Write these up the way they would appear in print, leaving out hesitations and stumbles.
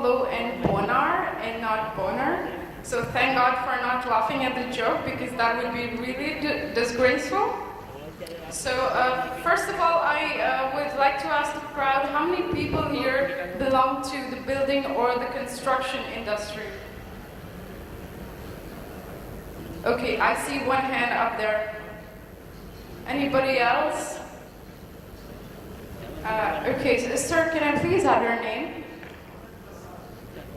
follow in Bonar and not Bonar. So thank God for not laughing at the joke, because that would be really disgraceful. So first of all, I would like to ask the crowd, how many people here belong to the building or the construction industry? Okay, I see one hand up there. Anybody else? Okay, so, sir, can I please have your name?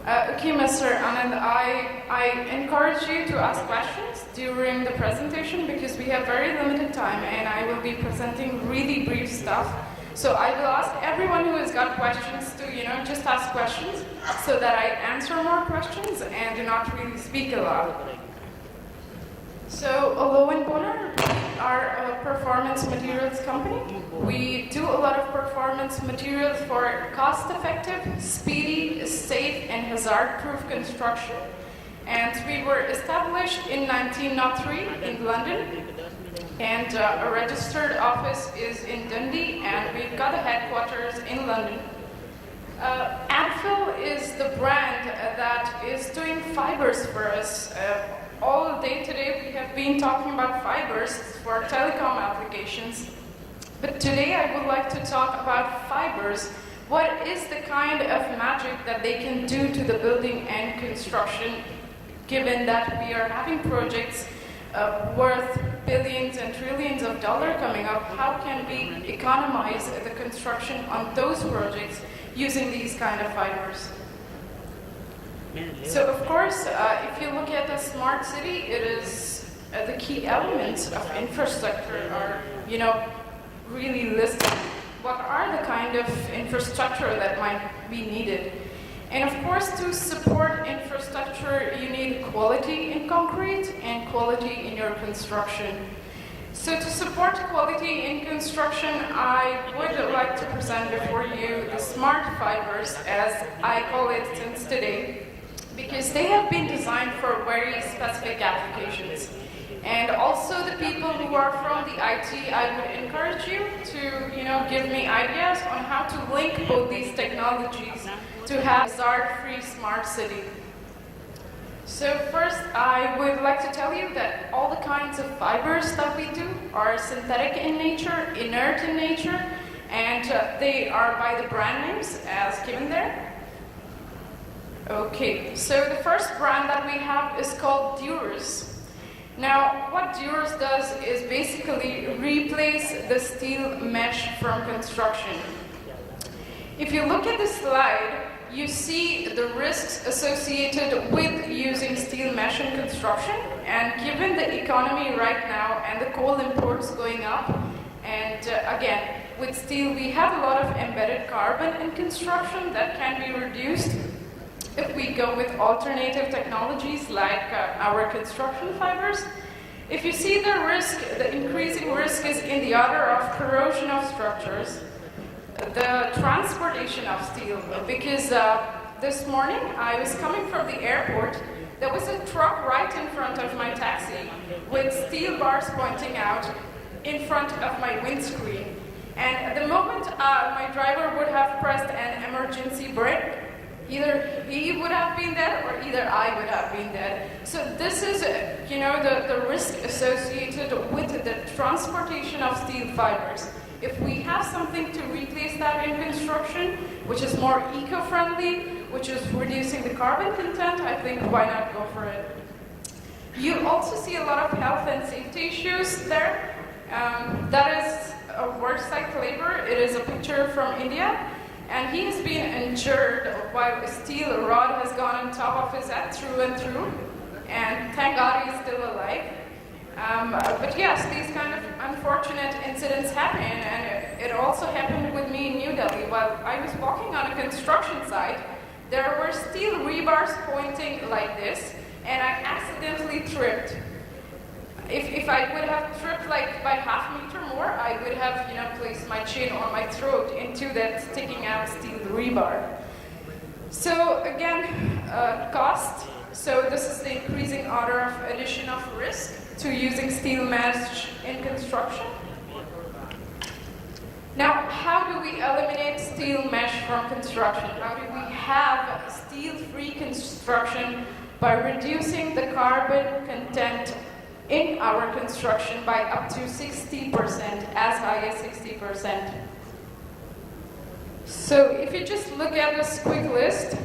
Okay, Mr. Anand, I encourage you to ask questions during the presentation because we have very limited time and I will be presenting really brief stuff. So I will ask everyone who has got questions to, just ask questions so that I answer more questions and do not really speak a lot. So, although in Bonar, we are a performance materials company, we do a lot of performance materials for cost-effective, speedy, safe, and hazard-proof construction. And we were established in 1903 in London, and a registered office is in Dundee, and we've got a headquarters in London. Advil is the brand that is doing fibers for us. All day today we have been talking about fibers for telecom applications. But today I would like to talk about fibers. What is the kind of magic that they can do to the building and construction, given that we are having projects worth billions and trillions of dollars coming up? How can we economize the construction on those projects using these kind of fibers? So of course, if you look at a smart city, it is the key elements of infrastructure are, really listed. What are the kind of infrastructure that might be needed? And of course, to support infrastructure, you need quality in concrete and quality in your construction. So to support quality in construction, I would like to present before you the smart fibers, as I call it since today, because they have been designed for very specific applications. And also the people who are from the IT, I would encourage you to, give me ideas on how to link both these technologies to have a hazard-free smart city. So first, I would like to tell you that all the kinds of fibers that we do are synthetic in nature, inert in nature, and they are by the brand names as given there. Okay, so the first brand that we have is called Dures. Now, what Dures does is basically replace the steel mesh from construction. If you look at the slide, you see the risks associated with using steel mesh in construction, and given the economy right now and the coal imports going up, and again, with steel we have a lot of embedded carbon in construction that can be reduced if we go with alternative technologies like our construction fibers. If you see the risk, the increasing risk is in the order of corrosion of structures, the transportation of steel, because this morning I was coming from the airport, there was a truck right in front of my taxi with steel bars pointing out in front of my windscreen. And at the moment my driver would have pressed an emergency brake, either he would have been dead or either I would have been dead. So this is, the risk associated with the transportation of steel fibers. If we have something to replace that in construction, which is more eco-friendly, which is reducing the carbon content, I think why not go for it? You also see a lot of health and safety issues there. That is a worksite labor. It is a picture from India. And he has been injured while a steel rod has gone on top of his head through and through. And thank God he's still alive. But yes, these kind of unfortunate incidents happen. And it also happened with me in New Delhi. While I was walking on a construction site, there were steel rebars pointing like this. And I accidentally tripped. If I would have tripped like by half a meter more, I would have, placed my chin or my throat into that sticking out steel rebar. So again, cost. So this is the increasing order of addition of risk to using steel mesh in construction. Now, how do we eliminate steel mesh from construction? How do we have steel-free construction by reducing the carbon content in our construction by up to 60%, as high as 60%? So if you just look at this quick list,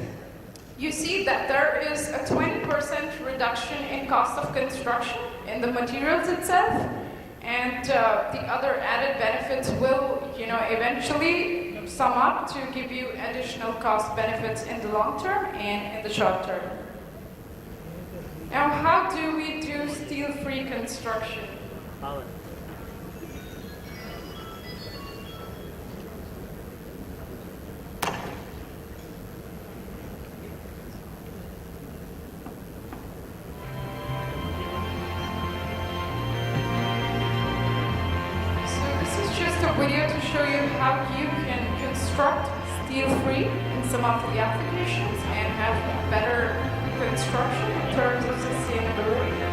you see that there is a 20% reduction in cost of construction in the materials itself, and the other added benefits will, eventually sum up to give you additional cost benefits in the long term and in the short term. Now, how do we do steel-free construction? Video to show you how you can construct steel-free in some of the applications and have better construction in terms of sustainability.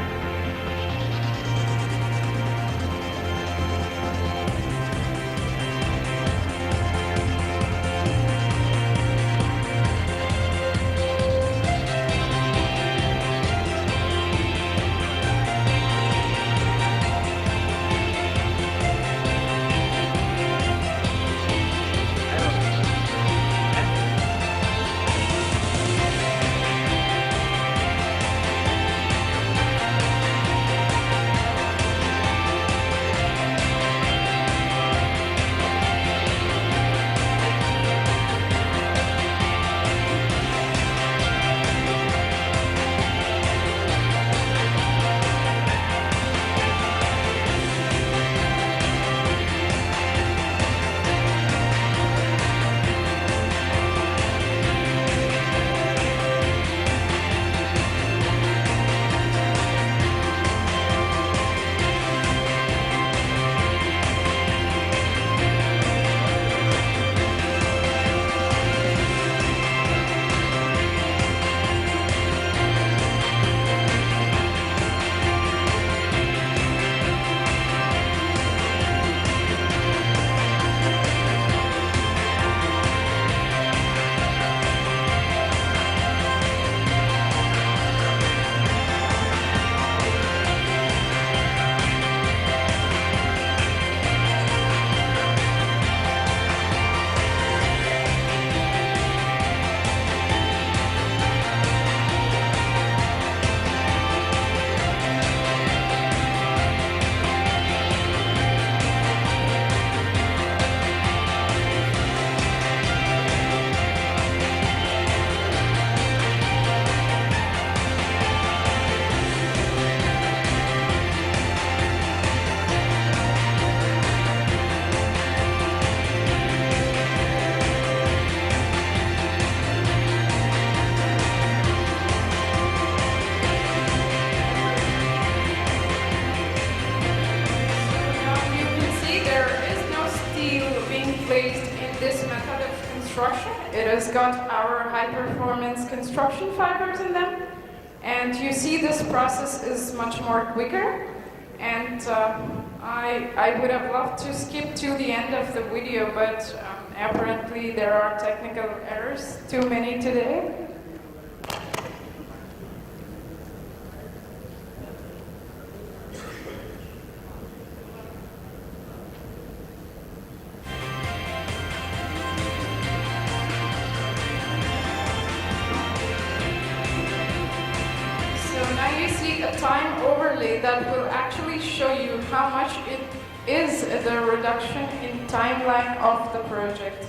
It has got our high-performance construction fibers in them, and you see this process is much more quicker. And I would have loved to skip to the end of the video, but apparently there are technical errors, too many today. Time overlay that will actually show you how much it is the reduction in timeline of the project.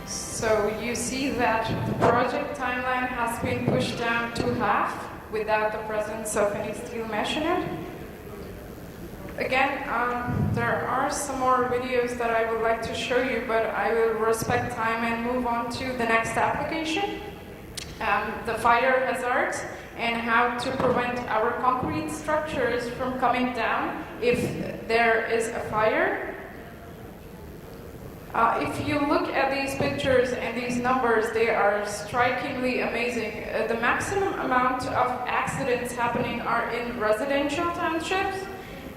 So you see that the project timeline has been pushed down to half without the presence of any steel mesh in it. Again, there are some more videos that I would like to show you, but I will respect time and move on to the next application. The fire hazards and how to prevent our concrete structures from coming down if there is a fire. If you look at these pictures and these numbers, they are strikingly amazing. The maximum amount of accidents happening are in residential townships,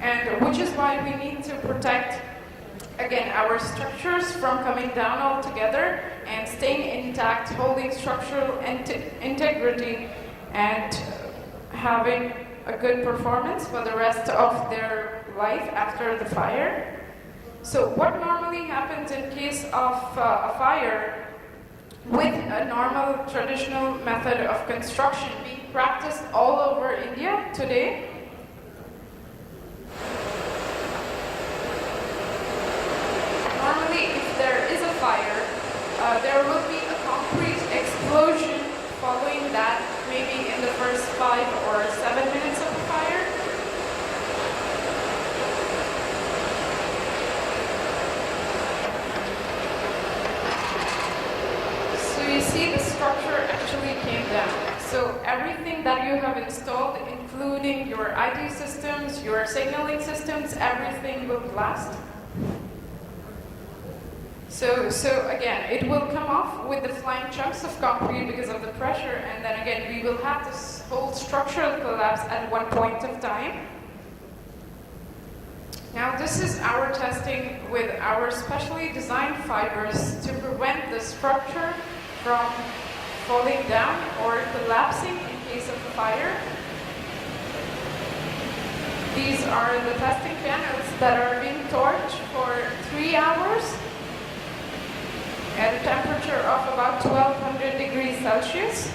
and which is why we need to protect, again, our structures from coming down altogether and staying intact, holding structural integrity, and having a good performance for the rest of their life after the fire. So what normally happens in case of a fire with a normal traditional method of construction being practiced all over India today? Normally, if there is a fire, there will be a concrete explosion following that, maybe in the first 5 or 7 minutes of the fire. You see the structure actually came down. So everything that you have installed, including your IT systems, your signaling systems, everything will blast. So again, it will come off with the flying chunks of concrete because of the pressure, and then again, we will have this whole structural collapse at one point of time. Now this is our testing with our specially designed fibers to prevent the structure from falling down or collapsing in case of a fire. These are the testing panels that are being torched for 3 hours at a temperature of about 1200 degrees Celsius.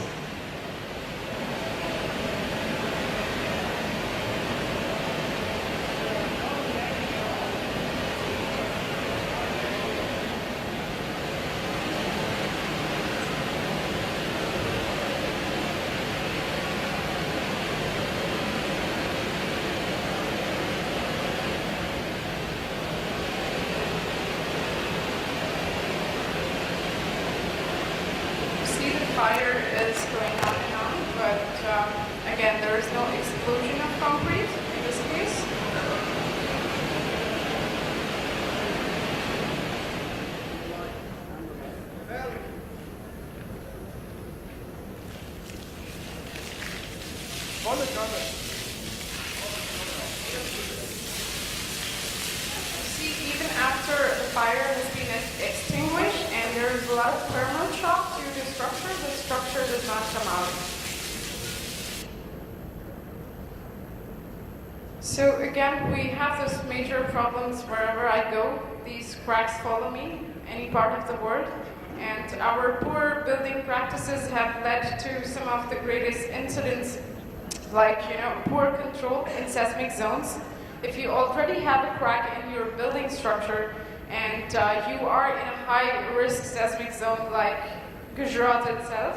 Fire is going on and on, but again, there is no explosion of concrete in this case. See, even after the fire has been extinguished and there is a lot of thermal shock to the structure does not come out. So again, we have these major problems wherever I go. These cracks follow me, any part of the world. And our poor building practices have led to some of the greatest incidents, like, poor control in seismic zones. If you already have a crack in your building structure and you are in a high-risk seismic zone like Gujarat itself,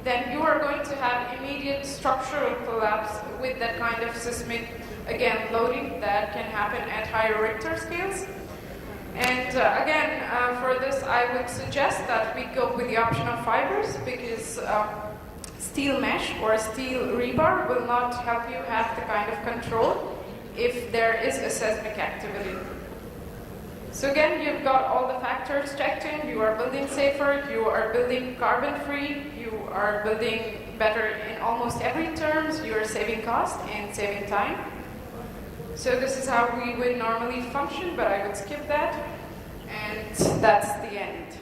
then you are going to have immediate structural collapse with that kind of seismic, again, loading that can happen at higher Richter scales. And again, for this, I would suggest that we go with the option of fibers, because steel mesh or steel rebar will not help you have the kind of control if there is a seismic activity. So again, you've got all the factors checked in. You are building safer, you are building carbon-free, you are building better in almost every terms, you are saving cost and saving time. So this is how we would normally function, but I would skip that, and that's the end.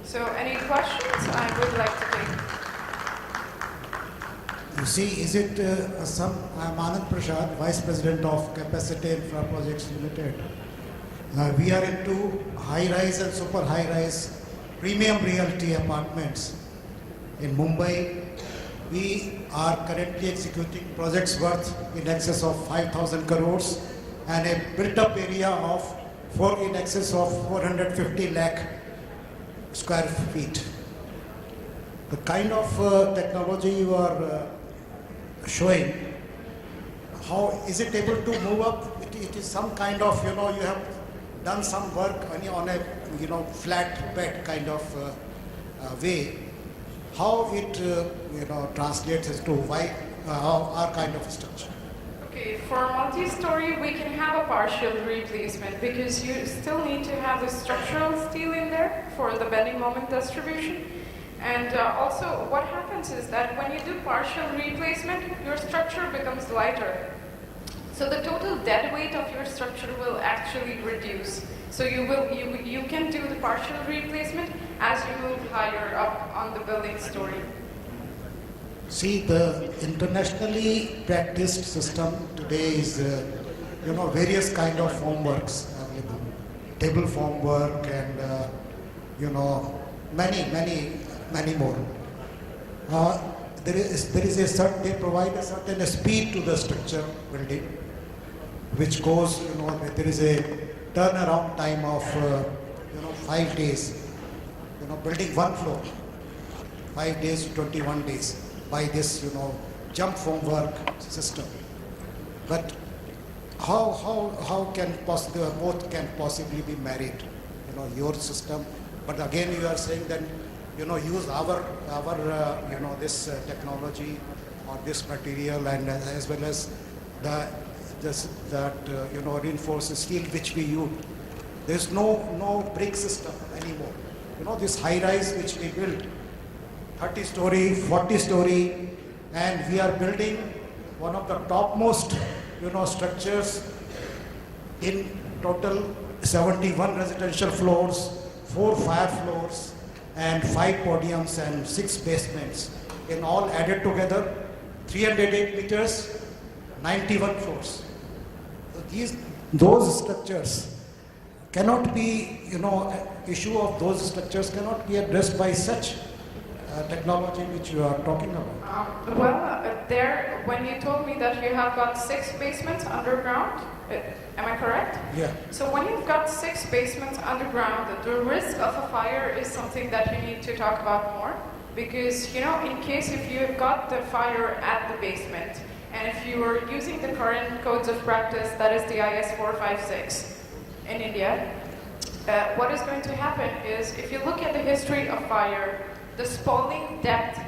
So any questions I would like to take? You see, is it I'm Anand Prasad, Vice President of Capacity Infra Projects Limited. We are into high-rise and super high-rise premium realty apartments in Mumbai. We are currently executing projects worth in excess of 5,000 crores and a built-up area of in excess of 450 lakh square feet. The kind of technology you are showing how is it able to move up? It is some kind of, you know, you have done some work on a, you know, flat bed kind of way. How it, you know, translates as to why our kind of structure. Okay, for multi-story, we can have a partial replacement because you still need to have the structural steel in there for the bending moment distribution. And also, what happens is that when you do partial replacement, your structure becomes lighter. So the total dead weight of your structure will actually reduce. So you can do the partial replacement as you move higher up on the building story. See, the internationally practiced system today is, you know, various kind of formworks available. Table formwork and, you know, many more. There is a certain, they provide a certain speed to the structure building, which goes, you know, there is a turnaround time of, you know, 5 days. You know, building one floor, 5 days to 21 days. By this, you know, jump formwork system. But how can both can possibly be married? You know, your system, but again you are saying that, you know, use our you know, this technology or this material, and as well as you know, reinforced steel which we use. There's no brick system anymore. You know, this high rise which we built, 30-story, 40-story, and we are building one of the topmost, you know, structures in total 71 residential floors, 4 fire floors, and 5 podiums and 6 basements. In all added together, 308 meters, 91 floors. So those structures cannot be, you know, issue of those structures cannot be addressed by such technology which you are talking about. There, when you told me that you have got 6 basements underground, am I correct? Yeah. So when you've got 6 basements underground, the risk of a fire is something that you need to talk about more, because, you know, in case if you have got the fire at the basement, and if you are using the current codes of practice, that is the IS 456 in India, what is going to happen is, if you look at the history of fire, the spalling depth,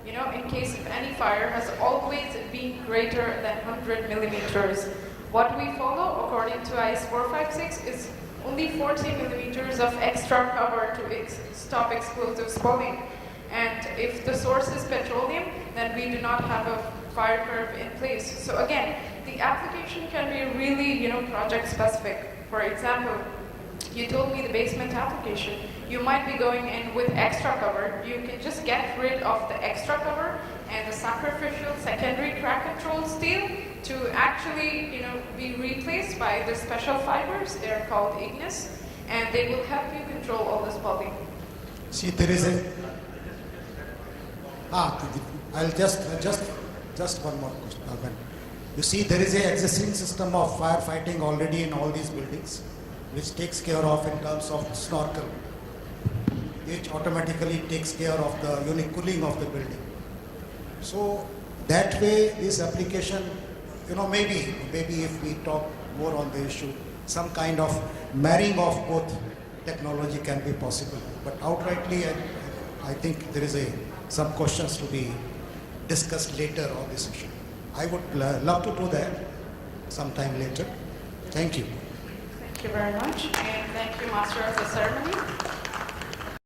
you know, in case of any fire, has always been greater than 100 millimeters. What we follow, according to IS 456, is only 40 millimeters of extra cover to stop explosive spalling. And if the source is petroleum, then we do not have a fire curve in place. So again, the application can be really, you know, project specific. For example, you told me the basement application. You might be going in with extra cover. You can just get rid of the extra cover and the sacrificial secondary crack control steel to actually, you know, be replaced by the special fibers. They're called ignis, and they will help you control all this spalling. See, there is a. I'll just one more question. You see, there is an existing system of firefighting already in all these buildings, which takes care of in terms of snorkel, which automatically takes care of the unique cooling of the building. So that way, this application, you know, maybe if we talk more on the issue, some kind of marrying of both technology can be possible. But outrightly, I think there is some questions to be discussed later on this issue. I would love to do that sometime later. Thank you. Thank you very much, and thank you, Master of the Ceremony.